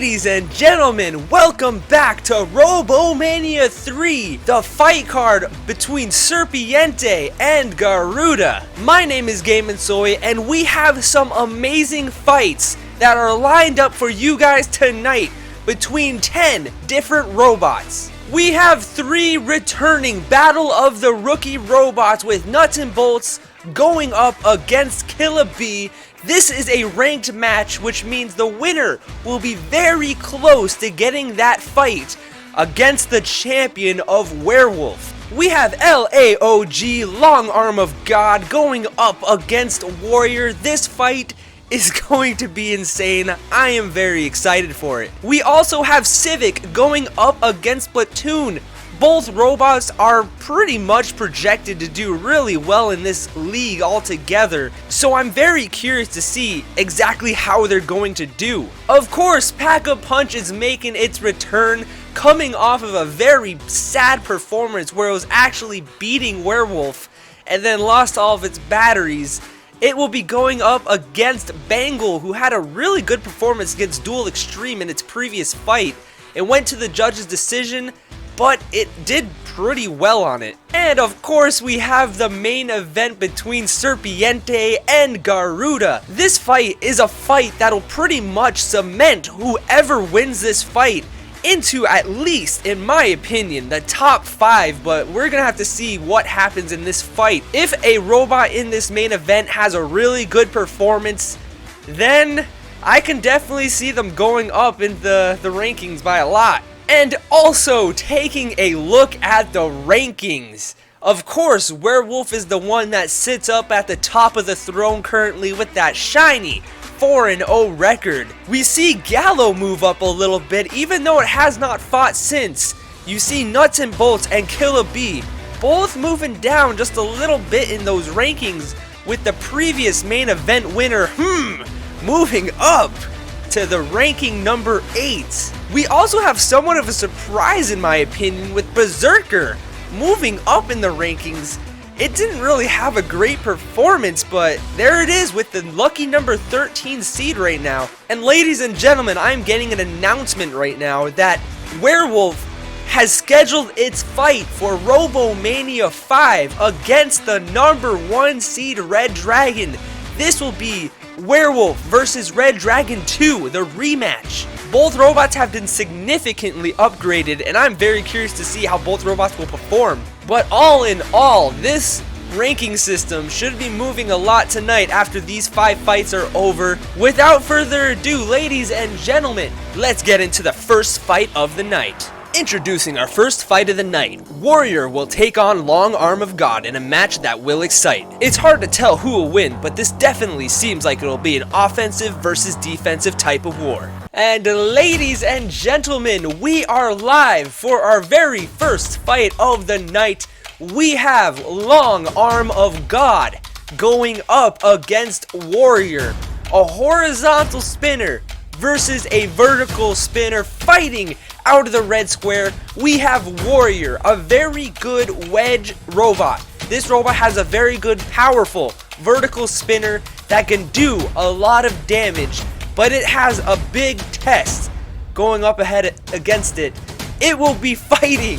Ladies and gentlemen, welcome back to RoboMania 3, the fight card between Serpiente and Garuda. My name is Game & Soy, and we have some amazing fights that are lined up for you guys tonight between 10 different robots. We have 3 returning Battle of the Rookie robots with Nuts and Bolts going up against Killa. This is a ranked match, which means the winner will be very close to getting that fight against the champion of Werewolf. We have L.A.O.G, Long Arm of God, going up against Warrior. This fight is going to be insane. I am very excited for it. We also have Civic going up against Splatoon. Both robots are pretty much projected to do really well in this league altogether, so I'm very curious to see exactly how they're going to do. Of course, Pack-a-Punch is making its return, coming off of a very sad performance where it was actually beating Werewolf and then lost all of its batteries. It will be going up against Bengal, who had a really good performance against Dual Extreme in its previous fight. It went to the judge's decision, but it did pretty well on it. And of course, we have the main event between Serpiente and Garuda. This fight is a fight that'll pretty much cement whoever wins this fight into, at least in my opinion, the top 5, but we're gonna have to see what happens in this fight. If a robot in this main event has a really good performance, then I can definitely see them going up in the rankings by a lot. And also, taking a look at the rankings. Of course, Werewolf is the one that sits up at the top of the throne currently with that shiny 4-0 record. We see Gallo move up a little bit, even though it has not fought since. You see Nuts and Bolts and Killa both moving down just a little bit in those rankings, with the previous main event winner, moving up to the ranking number 8. We also have somewhat of a surprise in my opinion with Berserker moving up in the rankings. It didn't really have a great performance, but there it is with the lucky number 13 seed right now. And ladies and gentlemen, I'm getting an announcement right now that Werewolf has scheduled its fight for RoboMania 5 against the number 1 seed Red Dragon. This will be Werewolf versus Red Dragon 2, the rematch. Both robots have been significantly upgraded, and I'm very curious to see how both robots will perform. But all in all, this ranking system should be moving a lot tonight after these 5 fights are over. Without further ado, ladies and gentlemen, let's get into the first fight of the night. Introducing our first fight of the night, Warrior will take on Long Arm of God in a match that will excite. It's hard to tell who will win, but this definitely seems like it'll be an offensive versus defensive type of war. And ladies and gentlemen, we are live for our very first fight of the night. We have Long Arm of God going up against Warrior, a horizontal spinner versus a vertical spinner fighting out of the red square. We have Warrior, a very good wedge robot. This robot has a very good, powerful vertical spinner that can do a lot of damage, but it has a big test going up ahead against it. It will be fighting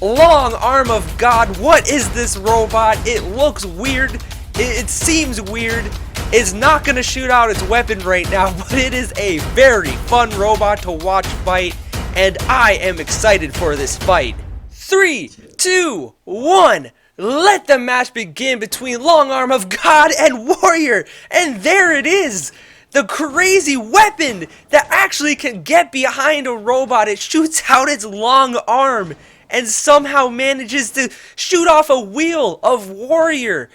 Long Arm of God. What is this robot? It looks weird. It seems weird. It's not going to shoot out its weapon right now, but it is a very fun robot to watch fight, and I am excited for this fight. 3, 2, 1, let the match begin between Long Arm of God and Warrior, and there it is! The crazy weapon that actually can get behind a robot. It shoots out its long arm and somehow manages to shoot off a wheel of Warrior.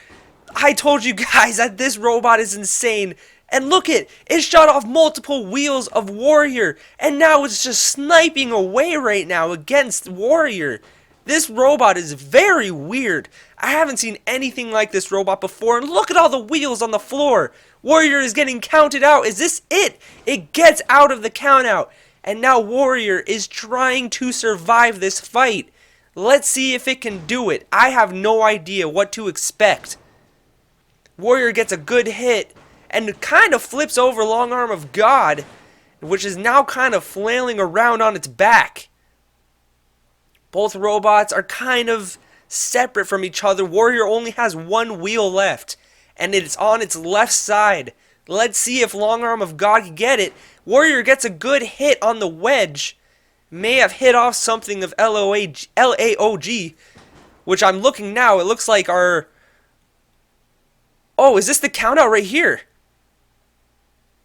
I told you guys that this robot is insane. And look it shot off multiple wheels of Warrior, and now it's just sniping away right now against Warrior. This robot is very weird. I haven't seen anything like this robot before, and look at all the wheels on the floor. Warrior is getting counted out. Is this it? It gets out of the count out, and now Warrior is trying to survive this fight. Let's see if it can do it. I have no idea what to expect. Warrior gets a good hit and kind of flips over Long Arm of God. which is now kind of flailing around on its back. Both robots are kind of separate from each other. Warrior only has one wheel left, and it's on its left side. Let's see if Long Arm of God can get it. Warrior gets a good hit on the wedge. May have hit off something of L.A.O.G, which I'm looking now. It looks like our... Oh, is this the countout right here?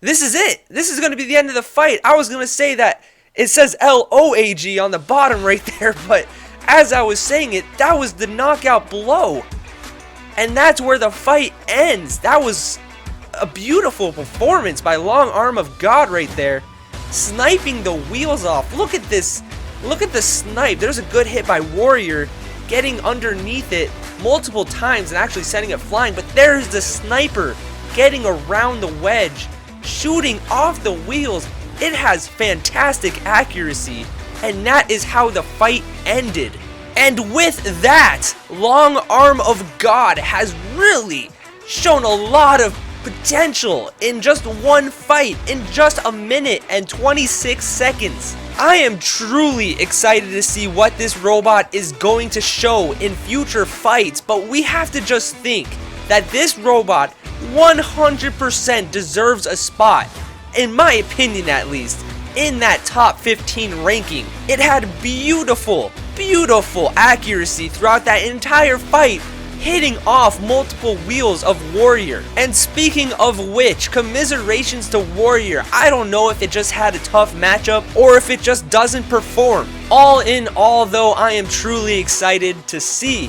This is it. This is going to be the end of the fight. I was going to say that it says L.O.A.G on the bottom right there, but as I was saying it, that was the knockout blow. And that's where the fight ends. That was a beautiful performance by Long Arm of God right there. Sniping the wheels off. Look at this. Look at the snipe. There's a good hit by Warrior, getting underneath it multiple times and actually sending it flying. But there's the sniper getting around the wedge, shooting off the wheels. It has fantastic accuracy, and that is how the fight ended. And with that, Long Arm of God has really shown a lot of potential in just one fight, in just a minute and 26 seconds. I am truly excited to see what this robot is going to show in future fights, but we have to just think that this robot 100% deserves a spot, in my opinion at least, in that top 15 ranking. It had beautiful accuracy throughout that entire fight, hitting off multiple wheels of Warrior. And speaking of which, commiserations to Warrior. I don't know if it just had a tough matchup or if it just doesn't perform. All in all though, I am truly excited to see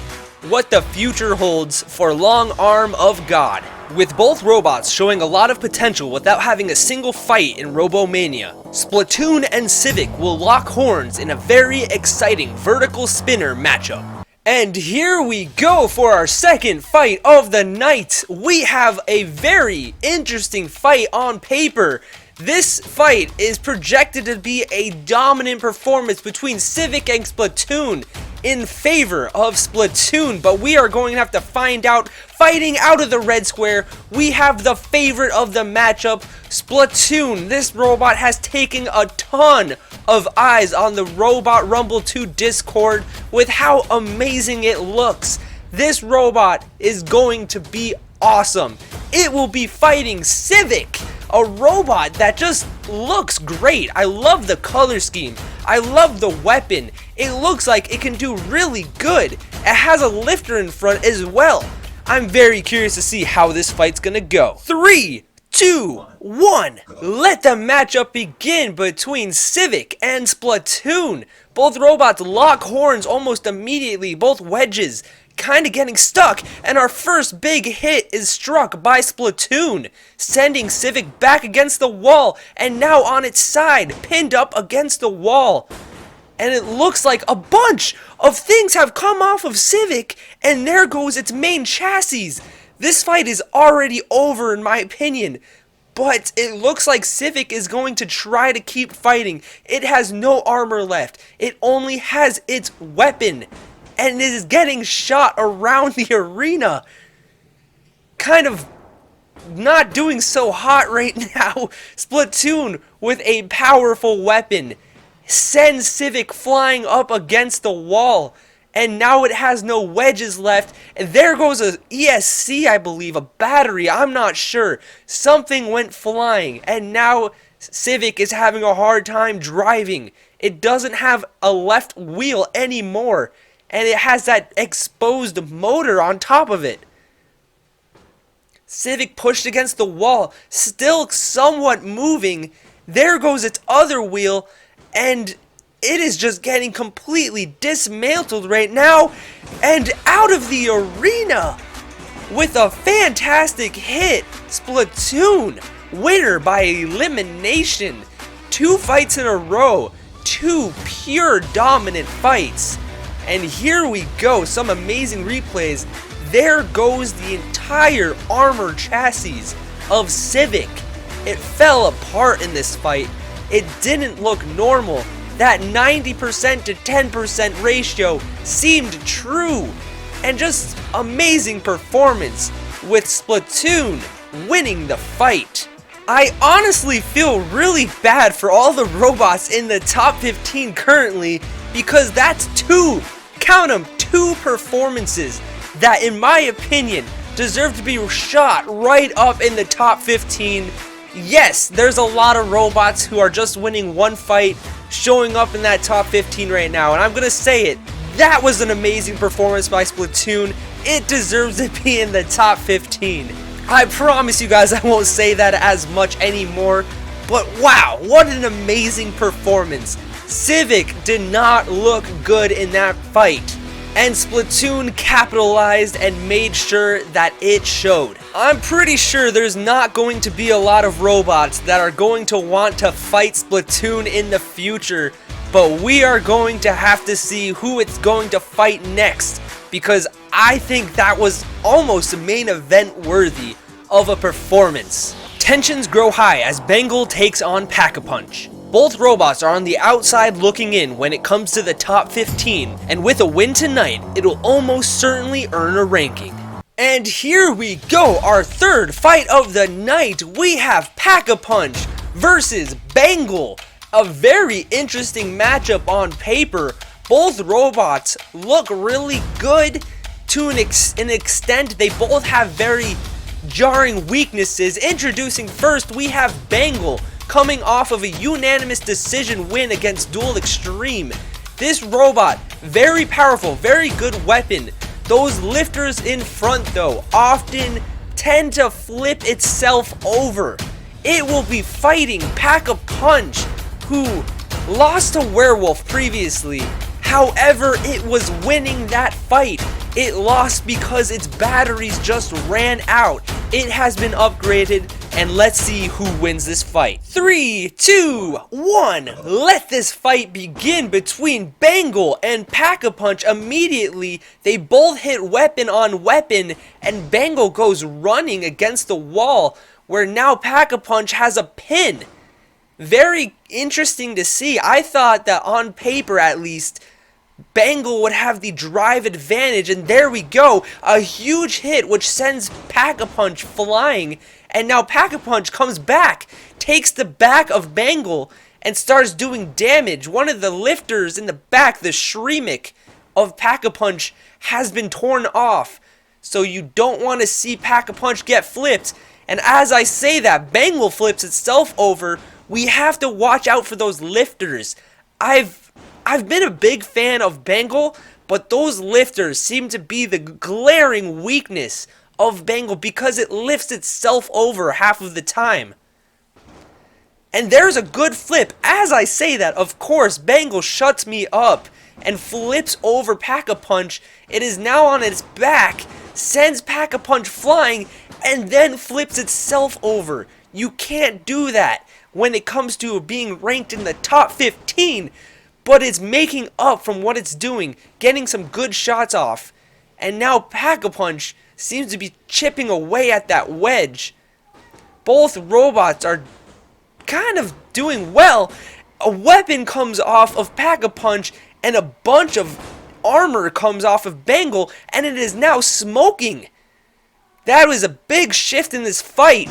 what the future holds for Long Arm of God. With both robots showing a lot of potential without having a single fight in RoboMania, Splatoon and Civic will lock horns in a very exciting vertical spinner matchup. And here we go for our second fight of the night. We have a very interesting fight on paper. This fight is projected to be a dominant performance between Civic and Splatoon in favor of Splatoon, but we are going to have to find out. Fighting out of the red square, we have the favorite of the matchup, Splatoon. This robot has taken a ton of eyes on the Robot Rumble 2 Discord with how amazing it looks. This robot is going to be awesome. It will be fighting Civic, a robot that just looks great. I love the color scheme. I love the weapon. It looks like it can do really good. It has a lifter in front as well. I'm very curious to see how this fight's gonna go. 3, 2, 1. Let the matchup begin between Civic and Splatoon. Both robots lock horns almost immediately. Both wedges kind of getting stuck, and our first big hit is struck by Splatoon, sending Civic back against the wall, and now on its side, pinned up against the wall. And it looks like a bunch of things have come off of Civic, and there goes its main chassis. This fight is already over in my opinion, but it looks like Civic is going to try to keep fighting. It has no armor left. It only has its weapon, and it is getting shot around the arena. Kind of not doing so hot right now. Splatoon with a powerful weapon sends Civic flying up against the wall, and now it has no wedges left, and there goes a ESC, I believe, a battery, I'm not sure. Something went flying, and now Civic is having a hard time driving. It doesn't have a left wheel anymore, and it has that exposed motor on top of it. Civic pushed against the wall, still somewhat moving. There goes its other wheel, and it is just getting completely dismantled right now, and out of the arena with a fantastic hit. Splatoon, winner by elimination. 2 fights in a row, 2 pure dominant fights. And here we go, some amazing replays. There goes the entire armor chassis of Civic. It fell apart in this fight. It didn't look normal. That 90% to 10% ratio seemed true. And just amazing performance with Splatoon winning the fight. I honestly feel really bad for all the robots in the top 15 currently, because that's two, count them, two performances that in my opinion deserve to be shot right up in the top 15. Yes, there's a lot of robots who are just winning one fight showing up in that top 15 right now, and I'm gonna say it, that was an amazing performance by Splatoon. It deserves to be in the top 15. I promise you guys I won't say that as much anymore, but wow, what an amazing performance. Civic did not look good in that fight, and Splatoon capitalized and made sure that it showed. I'm pretty sure there's not going to be a lot of robots that are going to want to fight Splatoon in the future, but we are going to have to see who it's going to fight next, because I think that was almost main event worthy of a performance. Tensions grow high as Bengal takes on Pack-a-Punch. Both robots are on the outside looking in when it comes to the top 15, and with a win tonight, it'll almost certainly earn a ranking. And here we go, our third fight of the night. We have Pack-a-Punch versus Bengal. A very interesting matchup on paper. Both robots look really good to an extent. They both have very jarring weaknesses. Introducing first, we have Bengal coming off of a unanimous decision win against Duel Extreme. This robot, very powerful, very good weapon. Those lifters in front though often tend to flip itself over. It will be fighting Pack-a-Punch, who lost to Werewolf previously. However, it was winning that fight. It lost because its batteries just ran out. It has been upgraded, and let's see who wins this fight. 3, 2, 1. Let this fight begin between Bengal and Pack-a-Punch. Immediately, they both hit weapon on weapon, and Bengal goes running against the wall, where now Pack-a-Punch has a pin. Very interesting to see. I thought that on paper at least, Bengal would have the drive advantage, and there we go, a huge hit which sends Pack-a-Punch flying, and now Pack-a-Punch comes back, takes the back of Bengal, and starts doing damage. One of the lifters in the back, the Civic of Pack-a-Punch, has been torn off, so you don't want to see Pack-a-Punch get flipped, and as I say that, Bengal flips itself over. We have to watch out for those lifters. I've been a big fan of Bengal, but those lifters seem to be the glaring weakness of Bengal because it lifts itself over half of the time. And there's a good flip. As I say that, of course, Bengal shuts me up and flips over Pack-a-Punch. It is now on its back, sends Pack-a-Punch flying, and then flips itself over. You can't do that when it comes to being ranked in the top 15. But it's making up from what it's doing, getting some good shots off. And now Pack-a-Punch seems to be chipping away at that wedge. Both robots are kind of doing well. A weapon comes off of Pack-a-Punch, and a bunch of armor comes off of Bengal, and it is now smoking. That was a big shift in this fight.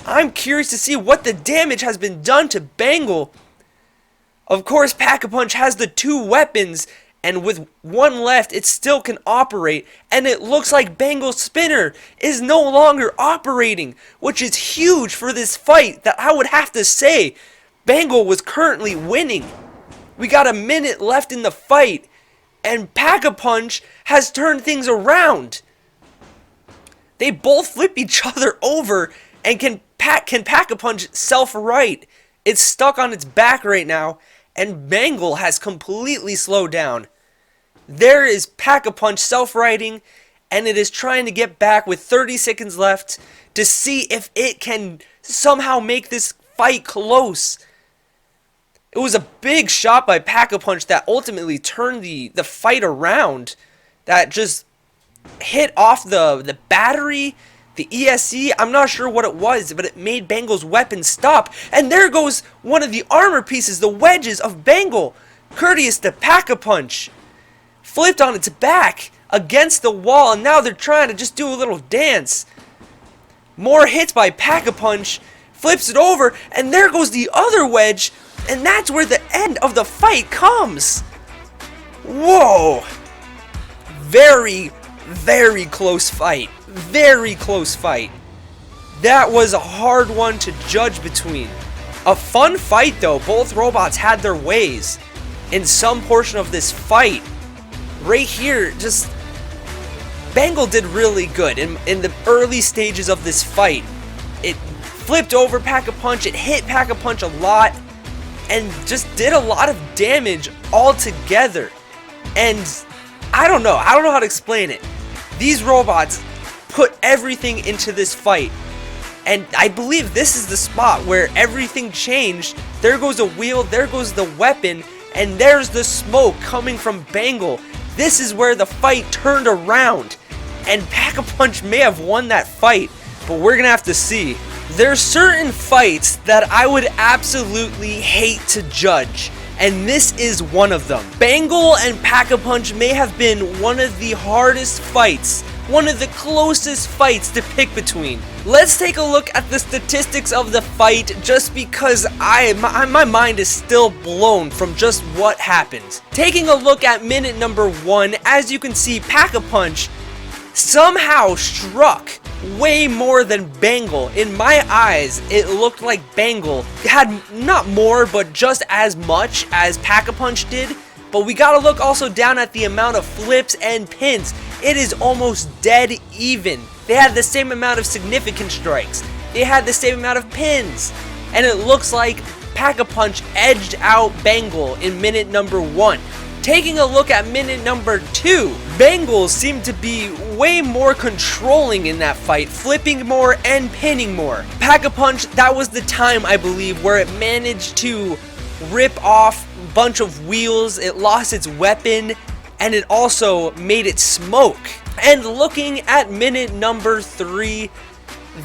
I'm curious to see what the damage has been done to Bengal. Of course, Pack-a-Punch has the two weapons, and with one left, it still can operate, and it looks like Bengal's spinner is no longer operating, which is huge for this fight that I would have to say Bengal was currently winning. We got a minute left in the fight, and Pack-a-Punch has turned things around. They both flip each other over, and can Pack-a-Punch self-right? It's stuck on its back right now, and Bengal has completely slowed down. There is Pack-a-Punch self-righting, and it is trying to get back with 30 seconds left to see if it can somehow make this fight close. It was a big shot by Pack-a-Punch that ultimately turned the fight around, that just hit off the battery, the ESC, I'm not sure what it was, but it made Bengal's weapon stop. And there goes one of the armor pieces, the wedges of Bengal, courteous to Pack-a-Punch. Flipped on its back against the wall, and now they're trying to just do a little dance. More hits by Pack-a-Punch. flips it over, and there goes the other wedge, and that's where the end of the fight comes. Whoa. Very, very close fight. Very close fight. That was a hard one to judge between. A fun fight though. Both robots had their ways. In some portion of this fight, right here, just Bengal did really good in the early stages of this fight. It flipped over Pack-a-Punch, it hit Pack-a-Punch a lot, and just did a lot of damage altogether. And I don't know how to explain it. These robots put everything into this fight. And I believe this is the spot where everything changed. There goes a wheel, there goes the weapon, and there's the smoke coming from Bengal. This is where the fight turned around. And Pack-a-Punch may have won that fight, but we're gonna have to see. There's certain fights that I would absolutely hate to judge, and this is one of them. Bengal and Pack-a-Punch may have been one of the hardest fights, one of the closest fights to pick between. Let's take a look at the statistics of the fight, just because my mind is still blown from just what happened. Taking a look at minute number 1, as you can see, Pack-a-Punch somehow struck way more than Bengal. In my eyes, it looked like Bengal had not more, but just as much as Pack-a-Punch did. But we gotta look also down at the amount of flips and pins. It is almost dead even. They had the same amount of significant strikes. They had the same amount of pins. And it looks like Pack-a-Punch edged out Bengal in minute number 1. Taking a look at minute number 2, Bengal seemed to be way more controlling in that fight, flipping more and pinning more. Pack-a-Punch, that was the time, I believe, where it managed to rip off a bunch of wheels, it lost its weapon, and it also made it smoke. And looking at minute number 3,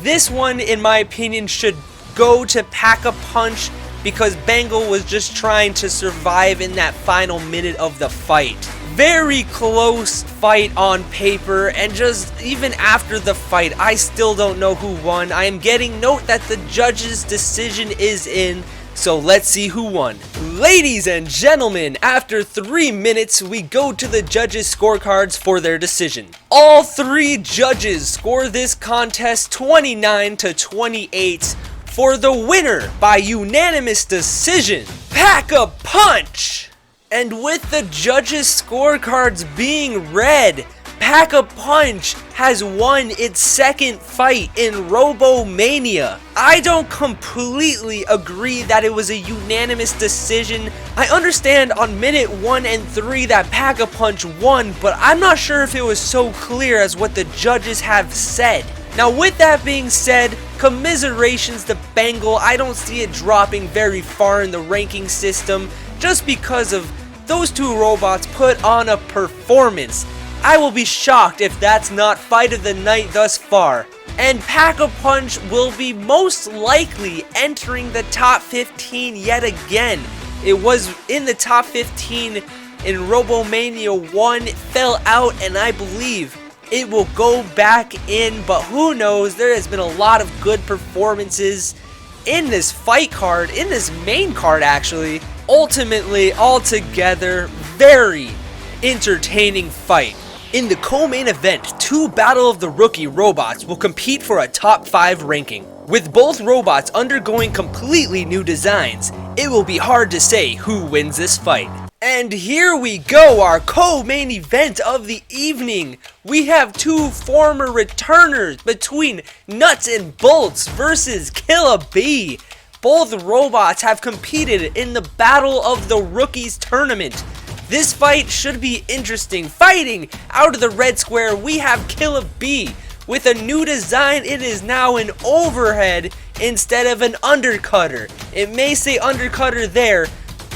this one, in my opinion, should go to Pack-a-Punch, because Bengal was just trying to survive in that final minute of the fight. Very close fight on paper, and just even after the fight, I still don't know who won. I am getting note that the judge's decision is in, so let's see who won. Ladies and gentlemen, after 3 minutes, we go to the judges' scorecards for their decision. All 3 judges score this contest 29 to 28. For the winner by unanimous decision, Pack-a-Punch! And with the judges' scorecards being red, Pack-a-Punch has won its second fight in RoboMania. I don't completely agree that it was a unanimous decision. I understand on minute 1 and 3 that Pack-a-Punch won, but I'm not sure if it was so clear as what the judges have said. Now with that being said, commiserations to Bengal. I don't see it dropping very far in the ranking system just because of those 2 robots put on a performance. I will be shocked if that's not fight of the night thus far. And Pack-a-Punch will be most likely entering the top 15 yet again. It was in the top 15 in RoboMania 1, it fell out, and I believe it will go back in, but who knows. There has been a lot of good performances in this fight card, in this main card actually. Ultimately, altogether, very entertaining fight. In the co-main event, 2 Battle of the Rookie robots will compete for a top 5 ranking. With both robots undergoing completely new designs, it will be hard to say who wins this fight. And here we go, our co-main event of the evening. We have 2 former returners between Nuts and Bolts versus Killa. Both robots have competed in the Battle of the Rookies tournament. This fight should be interesting. Fighting out of the red square, we have Killa. With a new design, it is now an overhead instead of an undercutter. It may say undercutter there,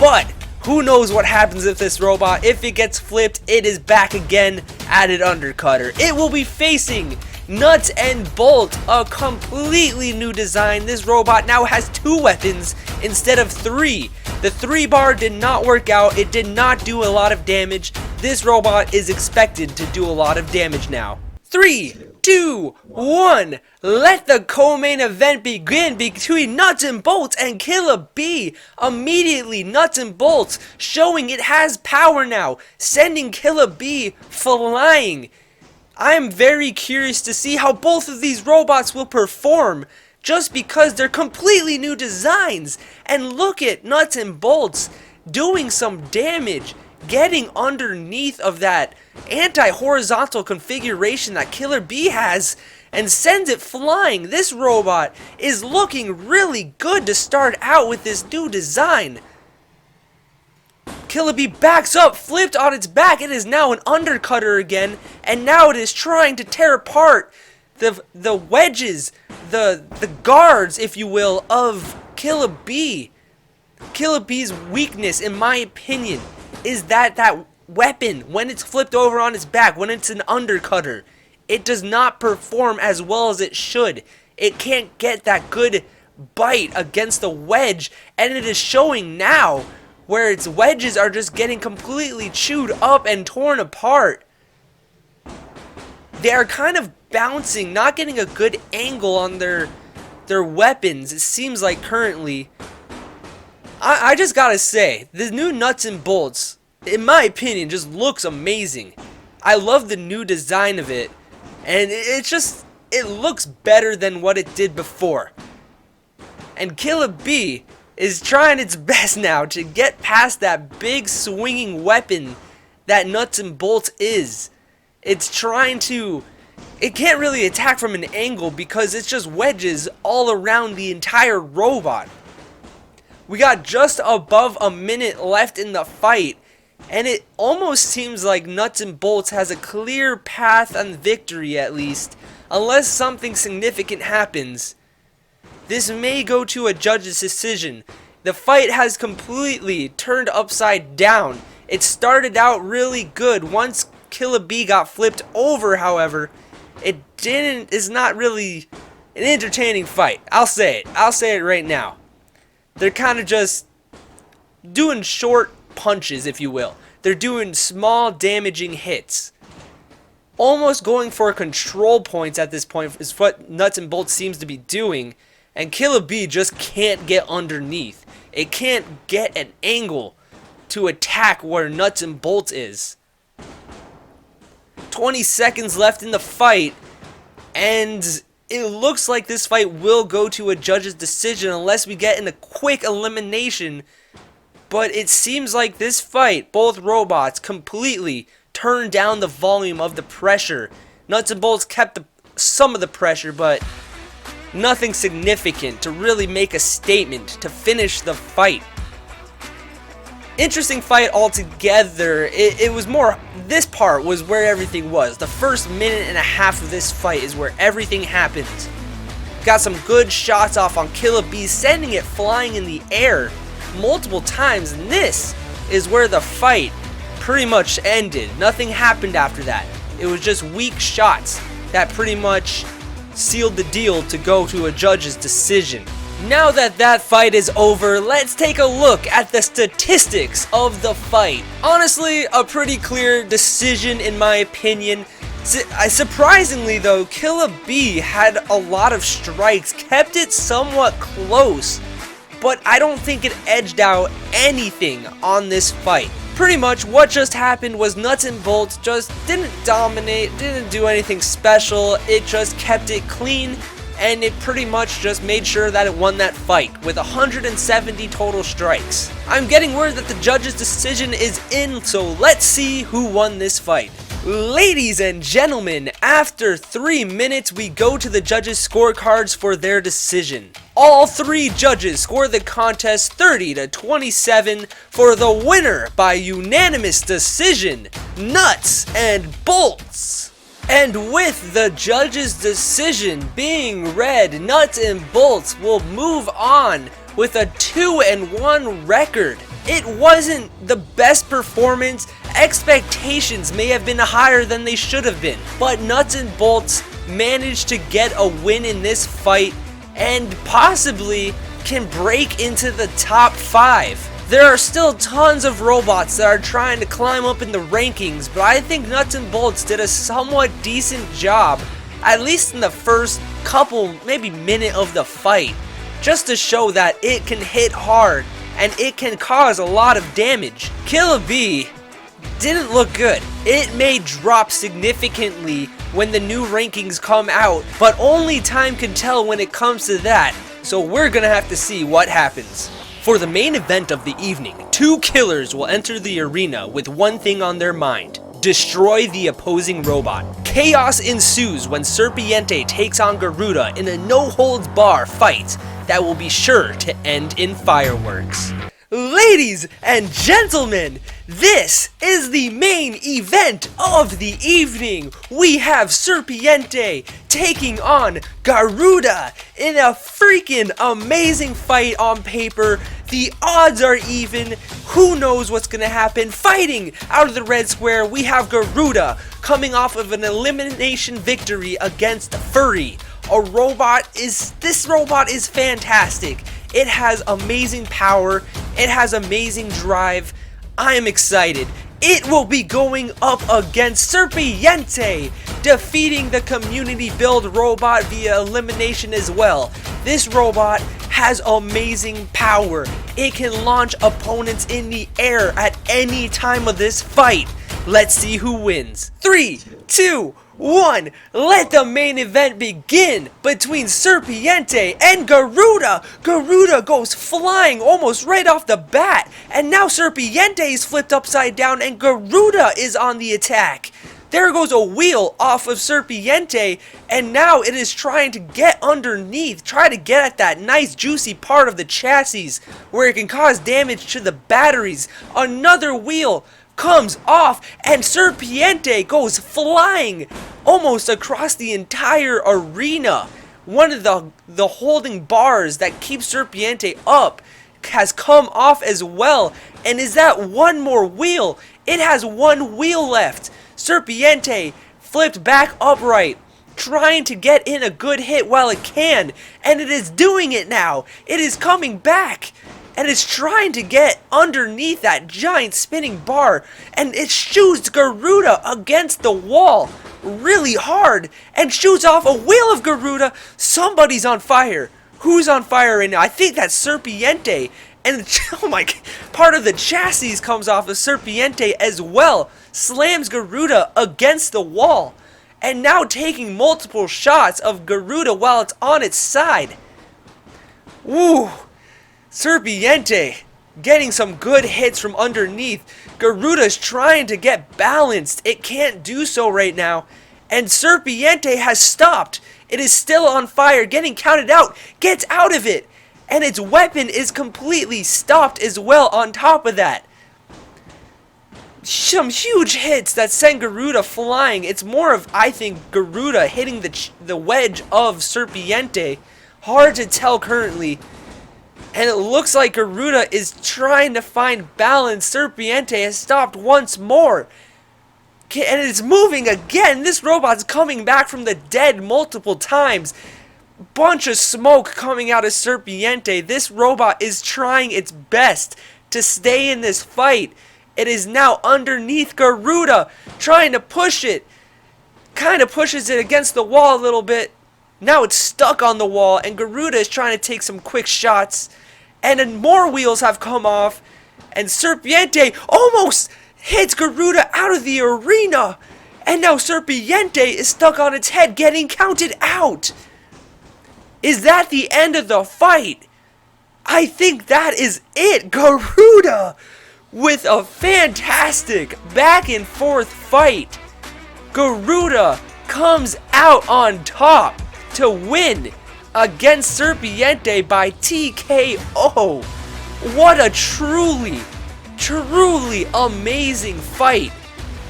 but who knows what happens if this robot, if it gets flipped, it is back again at an undercutter. It will be facing Nuts and Bolt, a completely new design. This robot now has 2 weapons instead of 3. The 3-bar did not work out. It did not do a lot of damage. This robot is expected to do a lot of damage now. 3, 2, 1. Let the co-main event begin between Nuts and Bolts and Killa B. Immediately, Nuts and Bolts showing it has power now, sending Killa B flying. I am very curious to see how both of these robots will perform, just because they're completely new designs. And look at Nuts and Bolts doing some damage, getting underneath of that anti-horizontal configuration that Killa B has and sends it flying. This robot is looking really good to start out with this new design. Killa B backs up, flipped on its back. It is now an undercutter again, and now it is trying to tear apart the wedges, the guards, if you will, of Killa B. Killa B's weakness, in my opinion, is that weapon, when it's flipped over on its back, when it's an undercutter, it does not perform as well as it should. It can't get that good bite against the wedge, and it is showing now where its wedges are just getting completely chewed up and torn apart. They are kind of bouncing, not getting a good angle on their weapons, it seems like currently. I just gotta say, the new Nuts and Bolts, in my opinion, just looks amazing. I love the new design of it, and it looks better than what it did before. And Killa B is trying its best now to get past that big swinging weapon that Nuts and Bolts is. It's trying to... It can't really attack from an angle because it's just wedges all around the entire robot. We got just above a minute left in the fight, and it almost seems like Nuts and Bolts has a clear path on victory, at least, unless something significant happens. This may go to a judge's decision. The fight has completely turned upside down. It started out really good. Once Killa B got flipped over, however, it's not really an entertaining fight. I'll say it right now. They're kind of just doing short punches, if you will. They're doing small damaging hits. Almost going for control points at this point is what Nuts and Bolts seems to be doing. And Killa B just can't get underneath. It can't get an angle to attack where Nuts and Bolts is. 20 seconds left in the fight, and it looks like this fight will go to a judge's decision unless we get in a quick elimination. But it seems like this fight, both robots completely turned down the volume of the pressure. Nuts and Bolts kept some of the pressure, but nothing significant to really make a statement to finish the fight. Interesting fight altogether. It was more, this part was where everything was. The first minute and a half of this fight is where everything happens. Got some good shots off on Killa B, sending it flying in the air multiple times, and this is where the fight pretty much ended. Nothing happened after that. It was just weak shots that pretty much sealed the deal to go to a judge's decision. Now that fight is over, let's take a look at the statistics of the fight. Honestly, a pretty clear decision in my opinion. Surprisingly though, Killa B had a lot of strikes, kept it somewhat close, but I don't think it edged out anything on this fight. Pretty much what just happened was Nuts and Bolts just didn't dominate, didn't do anything special, it just kept it clean, and it pretty much just made sure that it won that fight with 170 total strikes. I'm getting word that the judge's decision is in, so let's see who won this fight. Ladies and gentlemen, after 3 minutes, we go to the judges' scorecards for their decision. All 3 judges score the contest 30-27 for the winner by unanimous decision, Nuts and Bolts. And with the judge's decision being read, Nuts and Bolts will move on with a 2-1 record. It wasn't the best performance. Expectations may have been higher than they should have been, but Nuts and Bolts managed to get a win in this fight and possibly can break into the top 5. There are still tons of robots that are trying to climb up in the rankings, but I think Nuts and Bolts did a somewhat decent job at least in the first couple, maybe minute of the fight, just to show that it can hit hard and it can cause a lot of damage. Killa didn't look good. It may drop significantly when the new rankings come out, but only time can tell when it comes to that, so we're gonna have to see what happens. For the main event of the evening, two killers will enter the arena with one thing on their mind: destroy the opposing robot. Chaos ensues when Serpiente takes on Garuda in a no-holds-bar fight that will be sure to end in fireworks. Ladies and gentlemen, this is the main event of the evening. We have Serpiente taking on Garuda in a freaking amazing fight on paper. The odds are even. Who knows what's gonna happen? Fighting out of the red square, we have Garuda coming off of an elimination victory against Furry. This robot is fantastic. It has amazing power. It has amazing drive. I am excited. It will be going up against Serpiente, defeating the community build robot via elimination as well. This robot has amazing power. It can launch opponents in the air at any time of this fight. Let's see who wins. 3, 2, 1, let the main event begin between Serpiente and Garuda. Garuda goes flying almost right off the bat, and now Serpiente is flipped upside down and Garuda is on the attack. There goes a wheel off of Serpiente, and now it is trying to get underneath, try to get at that nice juicy part of the chassis where it can cause damage to the batteries. Another wheel comes off and Serpiente goes flying almost across the entire arena. One of the holding bars that keeps Serpiente up has come off as well. And is that one more wheel? It has one wheel left. Serpiente flipped back upright, trying to get in a good hit while it can, and it is doing it now. It is coming back and it's trying to get underneath that giant spinning bar, and it shoots Garuda against the wall really hard and shoots off a wheel of Garuda. Somebody's on fire. Who's on fire right now? I think that's Serpiente. And oh my, part of the chassis comes off of Serpiente as well. Slams Garuda against the wall. And now taking multiple shots of Garuda while it's on its side. Woo! Serpiente getting some good hits from underneath. Garuda's trying to get balanced. It can't do so right now. And Serpiente has stopped. It is still on fire, getting counted out. Gets out of it. And its weapon is completely stopped as well on top of that. Some huge hits that send Garuda flying. It's more of, I think, Garuda hitting the wedge of Serpiente. Hard to tell currently. And it looks like Garuda is trying to find balance. Serpiente has stopped once more. And it's moving again. This robot's coming back from the dead multiple times. Bunch of smoke coming out of Serpiente. This robot is trying its best to stay in this fight. It is now underneath Garuda, trying to push it. Kind of pushes it against the wall a little bit. Now it's stuck on the wall, and Garuda is trying to take some quick shots. And then more wheels have come off, and Serpiente almost hits Garuda out of the arena. And now Serpiente is stuck on its head, getting counted out. Is that the end of the fight? I think that is it. Garuda with a fantastic back and forth fight. Garuda comes out on top to win against Serpiente by TKO. What a truly amazing fight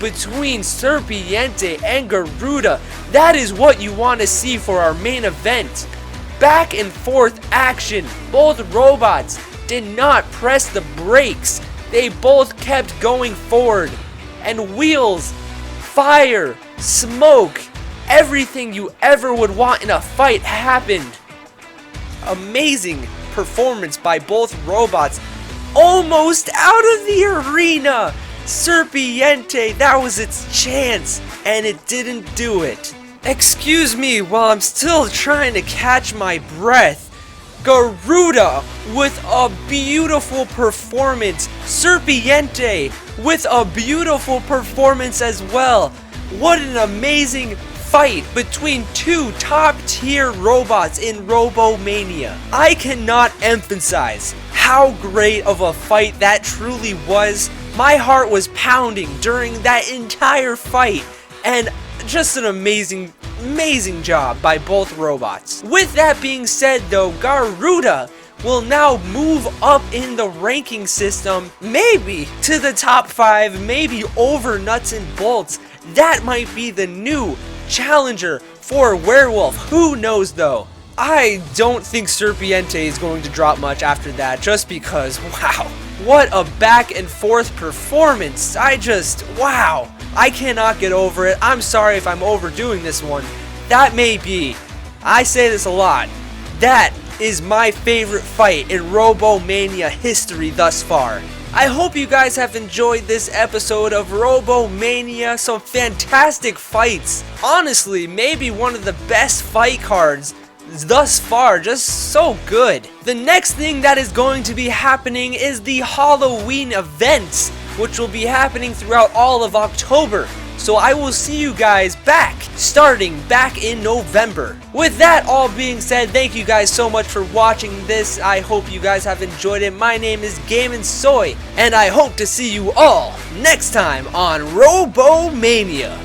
between Serpiente and Garuda. That is what you want to see for our main event. Back and forth action. Both robots did not press the brakes. They both kept going forward. And wheels, fire, smoke, everything you ever would want in a fight happened. Amazing performance by both robots. Almost out of the arena. Serpiente, that was its chance, and it didn't do it. Excuse me while I'm still trying to catch my breath. Garuda with a beautiful performance. Serpiente with a beautiful performance as well. What an amazing fight between two top-tier robots in RoboMania. I cannot emphasize how great of a fight that truly was. My heart was pounding during that entire fight, and just an amazing job by both robots. With that being said though, Garuda will now move up in the ranking system, maybe to the top 5, maybe over Nuts and Bolts. That might be the new challenger for Werewolf. Who knows though? I don't think Serpiente is going to drop much after that, just because, wow, what a back and forth performance. Wow. I cannot get over it. I'm sorry if I'm overdoing this one. That may be. I say this a lot. That is my favorite fight in RoboMania history thus far. I hope you guys have enjoyed this episode of RoboMania. Some fantastic fights. Honestly, maybe one of the best fight cards thus far, just so good. The next thing that is going to be happening is the Halloween events, which will be happening throughout all of October. So I will see you guys starting back in November. With that all being said, thank you guys so much for watching this. I hope you guys have enjoyed it. My name is Soy, and I hope to see you all next time on RoboMania.